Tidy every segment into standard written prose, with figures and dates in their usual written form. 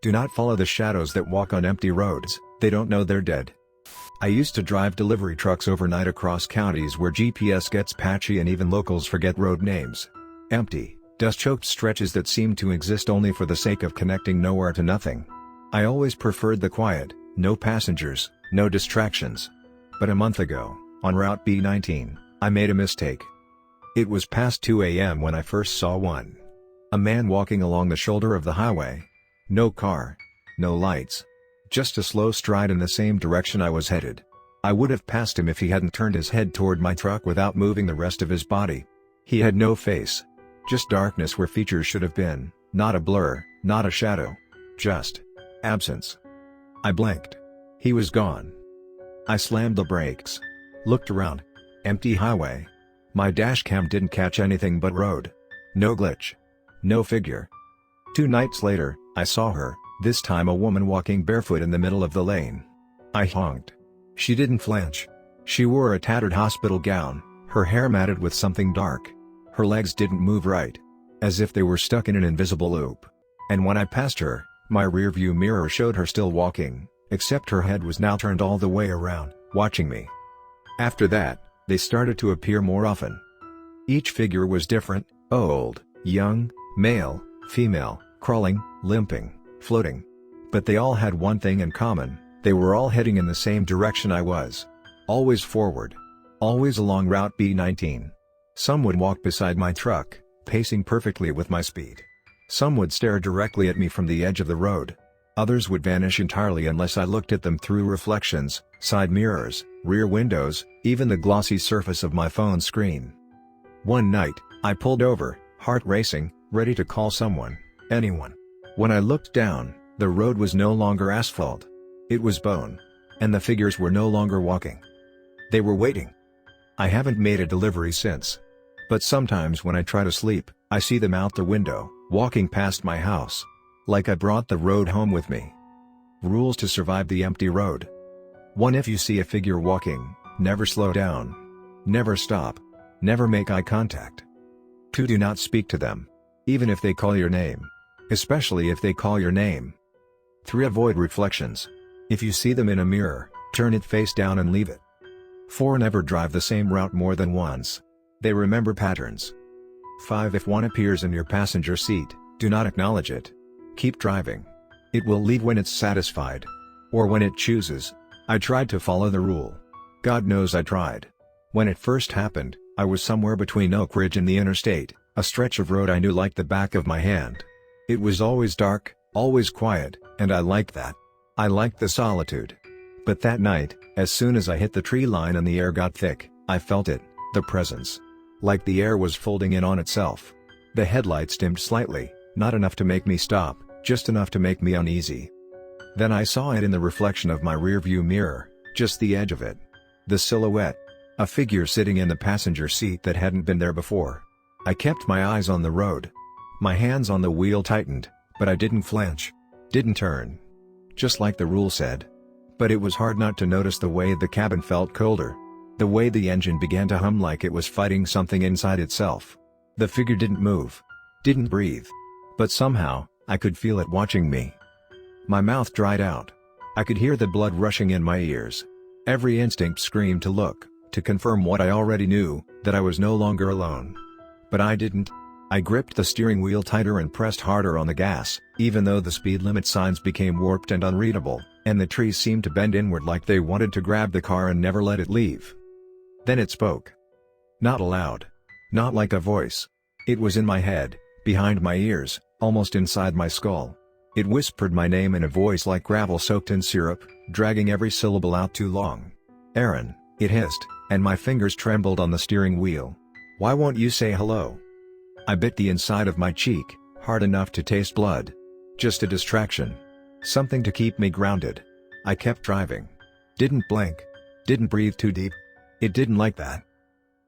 Do not follow the shadows that walk on empty roads, they don't know they're dead. I used to drive delivery trucks overnight across counties where GPS gets patchy and even locals forget road names. Empty, dust-choked stretches that seem to exist only for the sake of connecting nowhere to nothing. I always preferred the quiet, no passengers, no distractions. But a month ago, on Route B19, I made a mistake. It was past 2 a.m. when I first saw one. A man walking along the shoulder of the highway. No car. No lights. Just a slow stride in the same direction I was headed. I would have passed him if he hadn't turned his head toward my truck without moving the rest of his body. He had no face. Just darkness where features should have been, not a blur, not a shadow. Just absence. I blinked. He was gone. I slammed the brakes. Looked around. Empty highway. My dashcam didn't catch anything but road. No glitch. No figure. 2 nights later, I saw her, this time a woman walking barefoot in the middle of the lane. I honked. She didn't flinch. She wore a tattered hospital gown, her hair matted with something dark. Her legs didn't move right. As if they were stuck in an invisible loop. And when I passed her, my rearview mirror showed her still walking, except her head was now turned all the way around, watching me. After that, they started to appear more often. Each figure was different, old, young, male, female, crawling, limping, floating. But they all had one thing in common, they were all heading in the same direction I was. Always forward. Always along Route B19. Some would walk beside my truck, pacing perfectly with my speed. Some would stare directly at me from the edge of the road. Others would vanish entirely unless I looked at them through reflections, side mirrors, rear windows, even the glossy surface of my phone screen. One night, I pulled over, heart racing, ready to call someone, anyone. When I looked down, the road was no longer asphalt. It was bone. And the figures were no longer walking. They were waiting. I haven't made a delivery since. But sometimes when I try to sleep, I see them out the window, walking past my house. Like I brought the road home with me. Rules to survive the empty road. 1. If you see a figure walking, never slow down. Never stop. Never make eye contact. 2. Do not speak to them. Even if they call your name. Especially if they call your name. 3. Avoid reflections. If you see them in a mirror, turn it face down and leave it. 4. Never drive the same route more than once. They remember patterns. 5. If one appears in your passenger seat, do not acknowledge it. Keep driving. It will leave when it's satisfied. Or when it chooses. I tried to follow the rule. God knows I tried. When it first happened, I was somewhere between Oak Ridge and the interstate, a stretch of road I knew like the back of my hand. It was always dark, always quiet, and I liked that. I liked the solitude. But that night, as soon as I hit the tree line and the air got thick, I felt it, the presence. Like the air was folding in on itself. The headlights dimmed slightly, not enough to make me stop, just enough to make me uneasy. Then I saw it in the reflection of my rearview mirror, just the edge of it. The silhouette. A figure sitting in the passenger seat that hadn't been there before. I kept my eyes on the road. My hands on the wheel tightened, but I didn't flinch. Didn't turn. Just like the rule said. But it was hard not to notice the way the cabin felt colder. The way the engine began to hum like it was fighting something inside itself. The figure didn't move. Didn't breathe. But somehow, I could feel it watching me. My mouth dried out. I could hear the blood rushing in my ears. Every instinct screamed to look, to confirm what I already knew, that I was no longer alone. But I didn't. I gripped the steering wheel tighter and pressed harder on the gas, even though the speed limit signs became warped and unreadable, and the trees seemed to bend inward like they wanted to grab the car and never let it leave. Then it spoke. Not aloud. Not like a voice. It was in my head, behind my ears, almost inside my skull. It whispered my name in a voice like gravel soaked in syrup, dragging every syllable out too long. Aaron, it hissed, and my fingers trembled on the steering wheel. Why won't you say hello? I bit the inside of my cheek, hard enough to taste blood. Just a distraction. Something to keep me grounded. I kept driving. Didn't blink. Didn't breathe too deep. It didn't like that.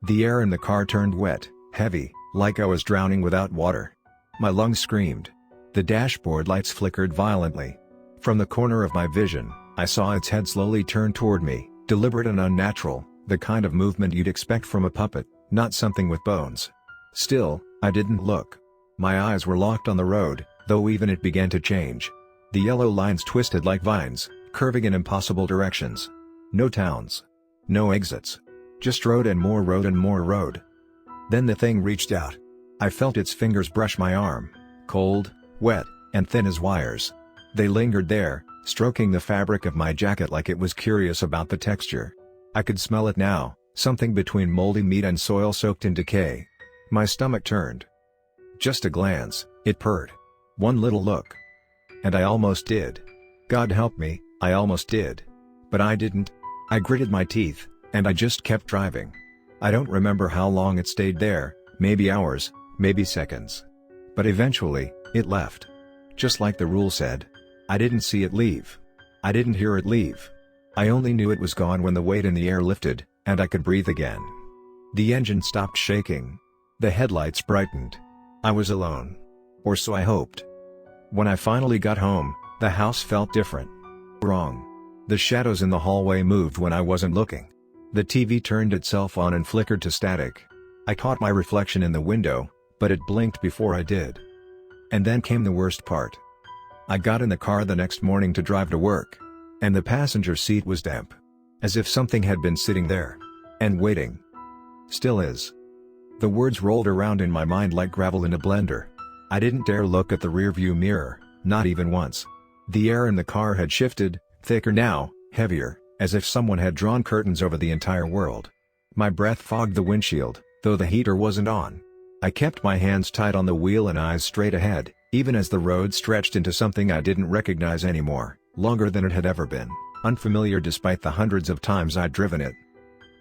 The air in the car turned wet, heavy, like I was drowning without water. My lungs screamed. The dashboard lights flickered violently. From the corner of my vision, I saw its head slowly turn toward me, deliberate and unnatural, the kind of movement you'd expect from a puppet, not something with bones. Still, I didn't look. My eyes were locked on the road, though even it began to change. The yellow lines twisted like vines, curving in impossible directions. No towns. No exits. Just road and more road and more road. Then the thing reached out. I felt its fingers brush my arm. Cold, wet, and thin as wires. They lingered there, stroking the fabric of my jacket like it was curious about the texture. I could smell it now, something between moldy meat and soil soaked in decay. My stomach turned. Just a glance, it purred. One little look. And I almost did. God help me, I almost did. But I didn't. I gritted my teeth, and I just kept driving. I don't remember how long it stayed there, maybe hours, maybe seconds. But eventually, it left. Just like the rule said. I didn't see it leave. I didn't hear it leave. I only knew it was gone when the weight in the air lifted, and I could breathe again. The engine stopped shaking. The headlights brightened. I was alone. Or so I hoped. When I finally got home, the house felt different. Wrong. The shadows in the hallway moved when I wasn't looking. The TV turned itself on and flickered to static. I caught my reflection in the window, but it blinked before I did. And then came the worst part. I got in the car the next morning to drive to work. And the passenger seat was damp. As if something had been sitting there. And waiting. Still is. The words rolled around in my mind like gravel in a blender. I didn't dare look at the rearview mirror, not even once. The air in the car had shifted, thicker now, heavier, as if someone had drawn curtains over the entire world. My breath fogged the windshield, though the heater wasn't on. I kept my hands tight on the wheel and eyes straight ahead, even as the road stretched into something I didn't recognize anymore, longer than it had ever been, unfamiliar despite the hundreds of times I'd driven it.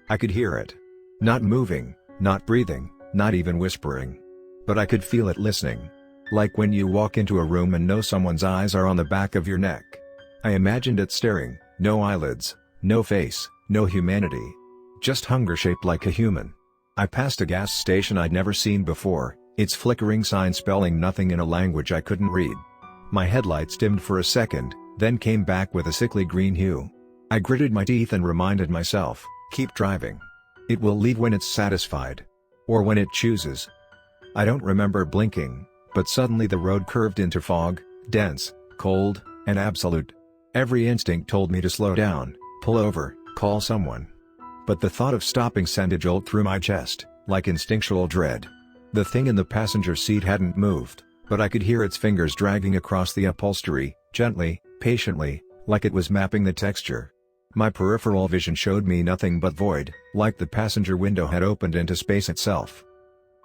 I could hear it. Not moving, not breathing, not even whispering. But I could feel it listening. Like when you walk into a room and know someone's eyes are on the back of your neck. I imagined it staring, no eyelids, no face, no humanity. Just hunger shaped like a human. I passed a gas station I'd never seen before, its flickering sign spelling nothing in a language I couldn't read. My headlights dimmed for a second, then came back with a sickly green hue. I gritted my teeth and reminded myself, keep driving. It will leave when it's satisfied. Or when it chooses. I don't remember blinking, but suddenly the road curved into fog, dense, cold, and absolute. Every instinct told me to slow down, pull over, call someone. But the thought of stopping sent a jolt through my chest, like instinctual dread. The thing in the passenger seat hadn't moved, but I could hear its fingers dragging across the upholstery, gently, patiently, like it was mapping the texture. My peripheral vision showed me nothing but void, like the passenger window had opened into space itself.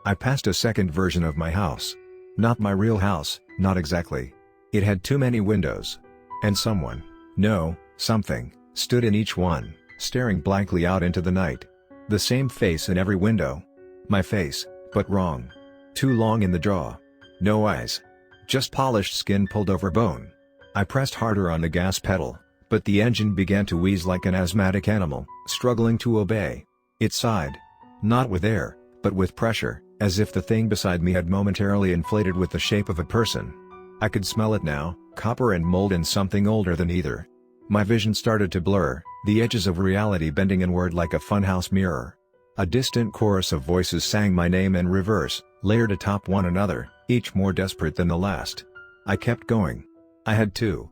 I passed a second version of my house. Not my real house, not exactly. It had too many windows. And someone, no, something, stood in each one, staring blankly out into the night. The same face in every window. My face, but wrong. Too long in the jaw. No eyes. Just polished skin pulled over bone. I pressed harder on the gas pedal, but the engine began to wheeze like an asthmatic animal, struggling to obey. It sighed. Not with air, but with pressure, as if the thing beside me had momentarily inflated with the shape of a person. I could smell it now, copper and mold and something older than either. My vision started to blur, the edges of reality bending inward like a funhouse mirror. A distant chorus of voices sang my name in reverse, layered atop one another, each more desperate than the last. I kept going. I had to.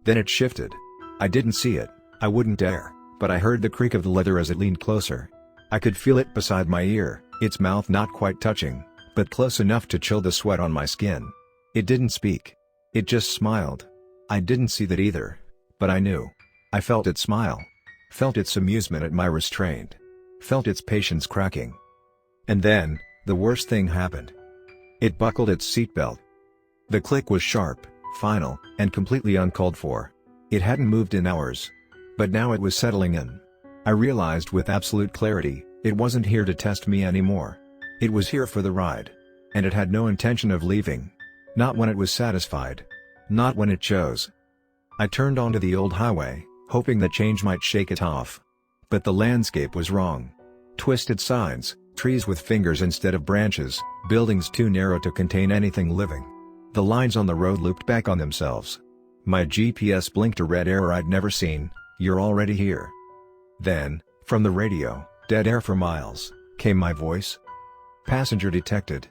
Then it shifted. I didn't see it, I wouldn't dare, but I heard the creak of the leather as it leaned closer. I could feel it beside my ear, its mouth not quite touching, but close enough to chill the sweat on my skin. It didn't speak. It just smiled. I didn't see that either. But I knew. I felt it smile. Felt its amusement at my restraint. Felt its patience cracking. And then, the worst thing happened. It buckled its seatbelt. The click was sharp, final, and completely uncalled for. It hadn't moved in hours. But now it was settling in. I realized with absolute clarity, it wasn't here to test me anymore. It was here for the ride. And it had no intention of leaving. Not when it was satisfied. Not when it chose. I turned onto the old highway, hoping that change might shake it off. But the landscape was wrong. Twisted signs, trees with fingers instead of branches, buildings too narrow to contain anything living. The lines on the road looped back on themselves. My GPS blinked a red arrow I'd never seen, "You're already here." Then, from the radio, dead air for miles, came my voice. "Passenger detected."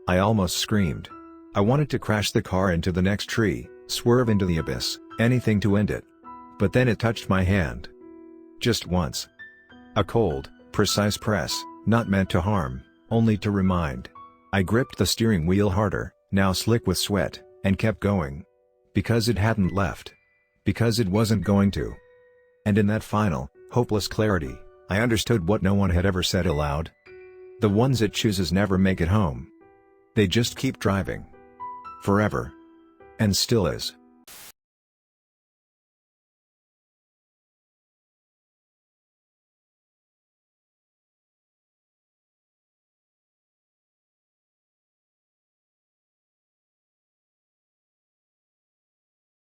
I almost screamed. I wanted to crash the car into the next tree, swerve into the abyss, anything to end it. But then it touched my hand. Just once. A cold, precise press, not meant to harm, only to remind. I gripped the steering wheel harder, now slick with sweat, and kept going. Because it hadn't left. Because it wasn't going to. And in that final, hopeless clarity, I understood what no one had ever said aloud. The ones it chooses never make it home. They just keep driving. Forever. And still is.